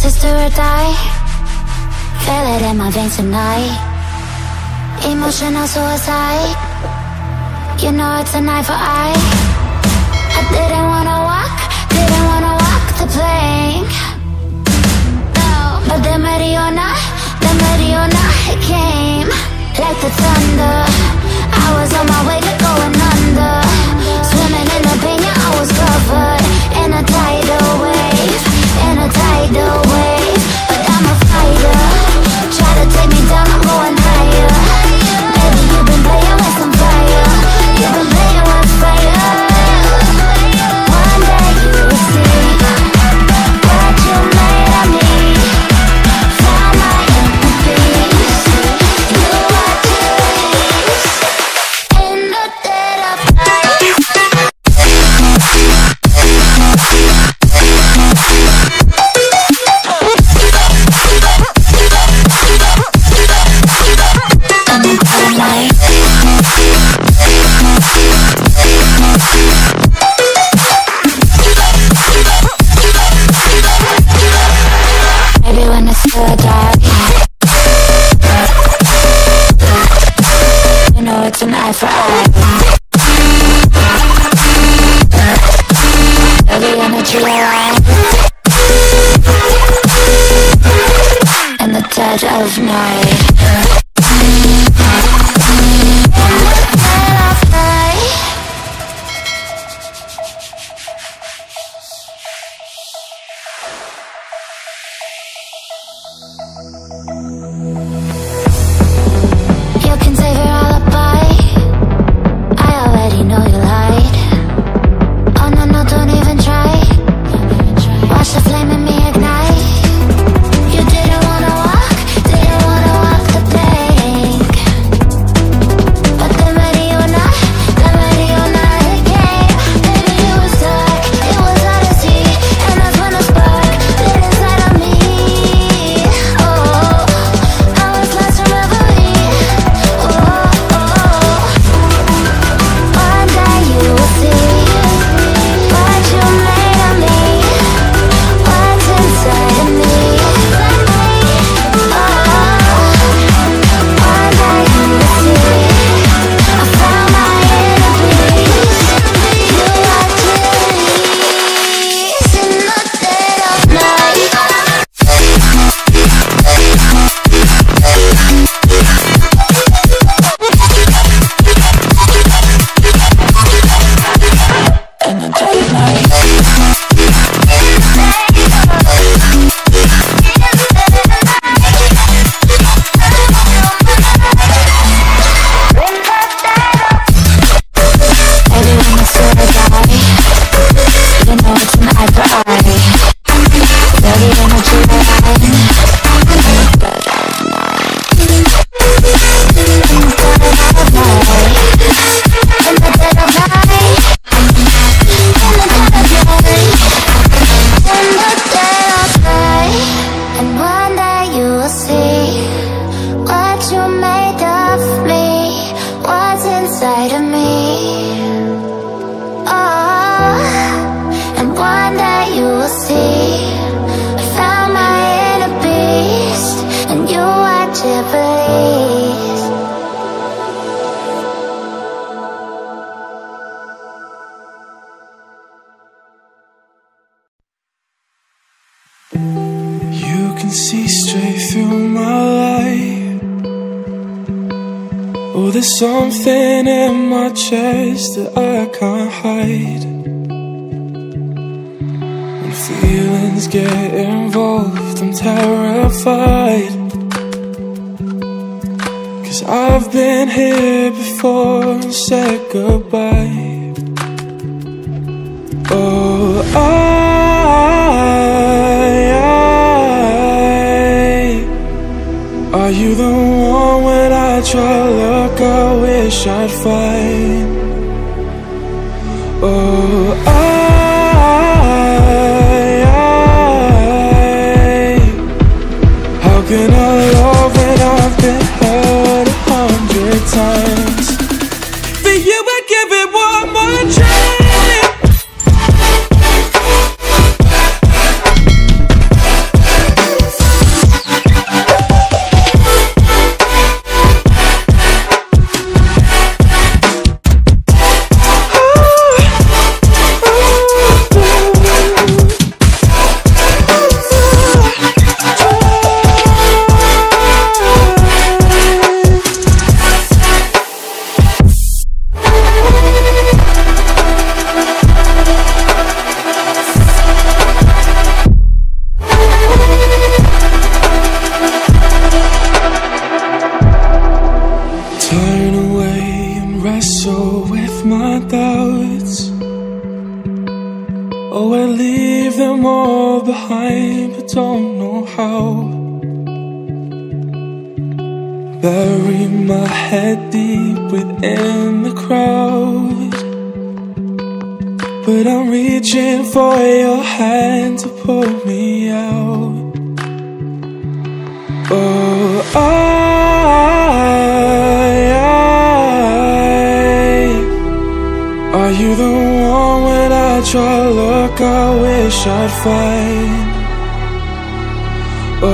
is do or die. Feel it in my veins tonight. Emotional suicide. You know it's an eye for eye. I didn't wanna walk the plank. No, but the Mariona, it came like the thunder. I was on my way to going under. Swimming in the pain, yeah, I was covered in a tidal wave, in a tidal wave. But I'm a fighter. Try to take me down, I'm going higher. Baby, you've been playing with some fire. You've been playing with fire. One day you will see what you made of me. Found my inner peace. You are peace. In the dead of night. Maybe when it's still dark, you know it's an eye for eye. Every energy alive in the dead of night. You can save your alibi. I already know you lied. Oh no, no, don't even try. Watch the flame in me ignite. You didn't wanna walk the plank. But the Mariona, it came. Baby, you were stuck, it was hard to see. And that's when the spark lit inside of me. Oh, I was lost from reverie. One day you will see what you made of me, what's inside of me. One day you will see I found my inner peace. You are peace in the dead of night. In the dead of night. Maybe when it's still dark, you know it's an eye for eye. Feel the energy alive in the dead of night. In the dead of night. In the dead of night. In the dead of night. In the dead of night. And one day you will see what you made of me, what's inside of me. Oh, and one day you will see I found my inner beast, and you are Jubilees. You can see straight through my light. Oh, there's something in my chest that I can't hide. When feelings get involved, I'm terrified. 'Cause I've been here before and said goodbye. Oh, are you the one when I try to look, I wish I'd find? Oh, how can I love when I've been hurt 100 times? For you I give it one more try. behind but don't know how. Bury my head deep within the crowd, but I'm reaching for your hand to pull me out. Oh, are you the one when I try to look I wish I'd find? Oh,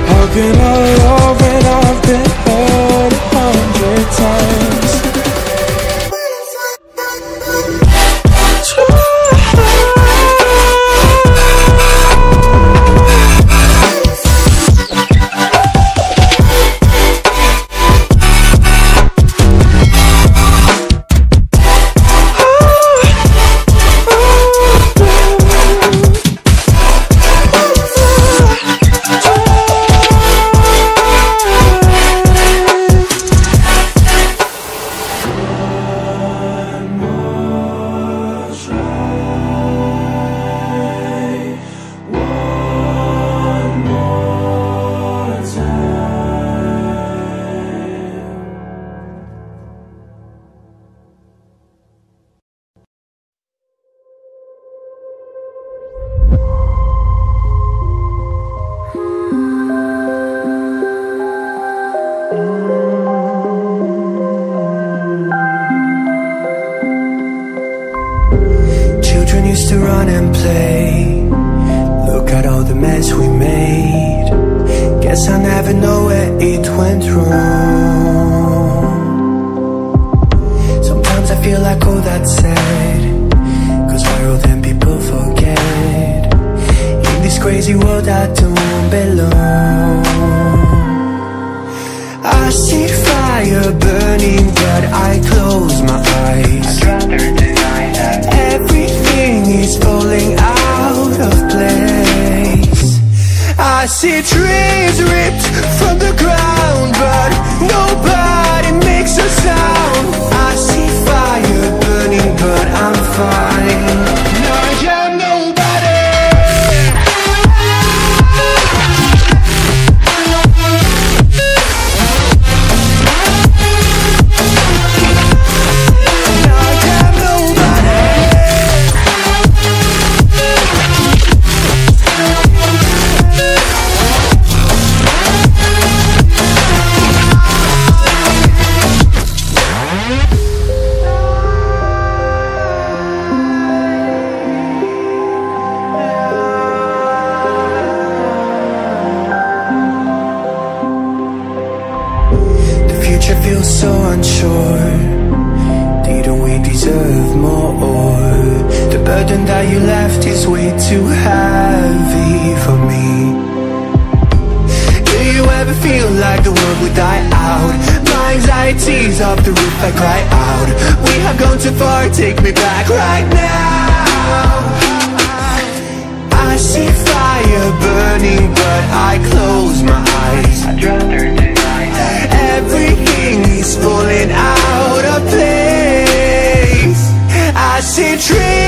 how can I love when I've been hurt 100 times? Used to run and play. Look at all the mess we made. Guess I never know where it went wrong. Sometimes I feel like all that's said, 'cause viral then people forget. In this crazy world I don't belong. I see fire burning but I close my eyes. I'd rather deny that. Everything is falling out of place. I see trees ripped from the ground, but nobody makes a sound. I see fire burning, but I'm fine. I am nobody. Feels so unsure. Didn't we deserve more? The burden that you left is way too heavy for me. Do you ever feel like the world would die out? My anxiety's off the roof, I cry out. We have gone too far, take me back right now. I see fire burning, but I close my eyes. I'd rather deny that. Everything is falling out of place. I see trees